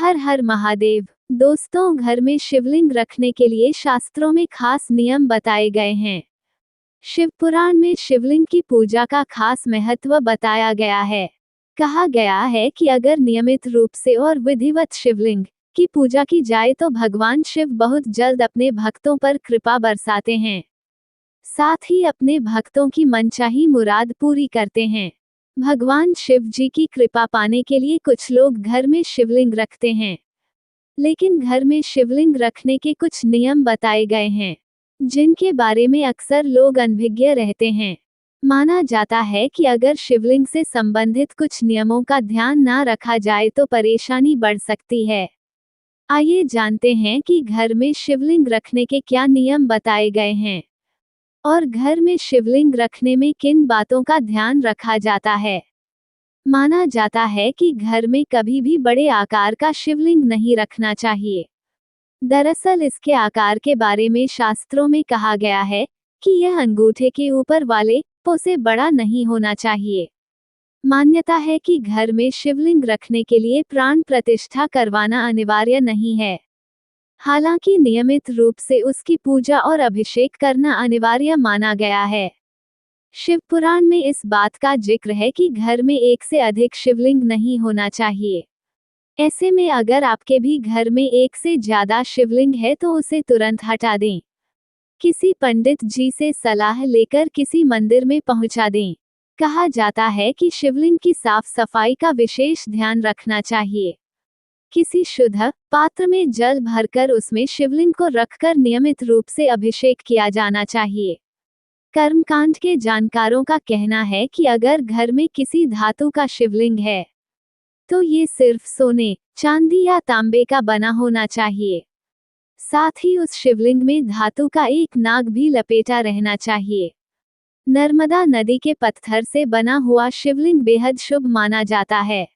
हर हर महादेव। दोस्तों, घर में शिवलिंग रखने के लिए शास्त्रों में खास नियम बताए गए हैं। शिव पुराण में शिवलिंग की पूजा का खास महत्व बताया गया है। कहा गया है कि अगर नियमित रूप से और विधिवत शिवलिंग की पूजा की जाए तो भगवान शिव बहुत जल्द अपने भक्तों पर कृपा बरसाते हैं, साथ ही अपने भक्तों की मनचाही मुराद पूरी करते हैं। भगवान शिव जी की कृपा पाने के लिए कुछ लोग घर में शिवलिंग रखते हैं, लेकिन घर में शिवलिंग रखने के कुछ नियम बताए गए हैं, जिनके बारे में अक्सर लोग अनभिज्ञ रहते हैं। माना जाता है कि अगर शिवलिंग से संबंधित कुछ नियमों का ध्यान ना रखा जाए तो परेशानी बढ़ सकती है। आइए जानते हैं कि घर में शिवलिंग रखने के क्या नियम बताए गए हैं और घर में शिवलिंग रखने में किन बातों का ध्यान रखा जाता है। माना जाता है कि घर में कभी भी बड़े आकार का शिवलिंग नहीं रखना चाहिए। दरअसल इसके आकार के बारे में शास्त्रों में कहा गया है कि यह अंगूठे के ऊपर वाले पो से बड़ा नहीं होना चाहिए। मान्यता है कि घर में शिवलिंग रखने के लिए प्राण प्रतिष्ठा करवाना अनिवार्य नहीं है, हालांकि नियमित रूप से उसकी पूजा और अभिषेक करना अनिवार्य माना गया है। शिव पुराण में इस बात का जिक्र है कि घर में एक से अधिक शिवलिंग नहीं होना चाहिए। ऐसे में अगर आपके भी घर में एक से ज्यादा शिवलिंग है तो उसे तुरंत हटा दें। किसी पंडित जी से सलाह लेकर किसी मंदिर में पहुंचा दें। कहा जाता है कि शिवलिंग की साफ सफाई का विशेष ध्यान रखना चाहिए। किसी शुद्ध पात्र में जल भरकर उसमें शिवलिंग को रखकर नियमित रूप से अभिषेक किया जाना चाहिए। कर्मकांड के जानकारों का कहना है कि अगर घर में किसी धातु का शिवलिंग है तो ये सिर्फ सोने, चांदी या तांबे का बना होना चाहिए। साथ ही उस शिवलिंग में धातु का एक नाग भी लपेटा रहना चाहिए। नर्मदा नदी के पत्थर से बना हुआ शिवलिंग बेहद शुभ माना जाता है।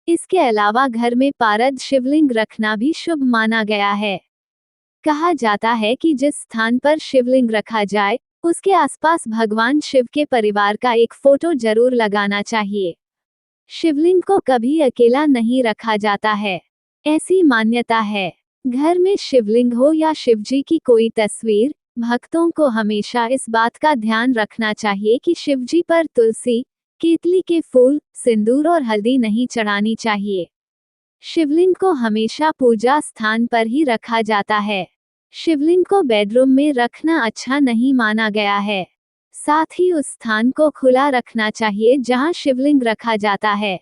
इसके अलावा घर में पारद शिवलिंग रखना भी शुभ माना गया है। कहा जाता है कि जिस स्थान पर शिवलिंग रखा जाए उसके आसपास भगवान शिव के परिवार का एक फोटो जरूर लगाना चाहिए। शिवलिंग को कभी अकेला नहीं रखा जाता है, ऐसी मान्यता है। घर में शिवलिंग हो या शिवजी की कोई तस्वीर, भक्तों को हमेशा इस बात का ध्यान रखना चाहिए कि शिवजी पर तुलसी, केतली के फूल, सिंदूर और हल्दी नहीं चढ़ानी चाहिए। शिवलिंग को हमेशा पूजा स्थान पर ही रखा जाता है। शिवलिंग को बेडरूम में रखना अच्छा नहीं माना गया है। साथ ही उस स्थान को खुला रखना चाहिए जहां शिवलिंग रखा जाता है।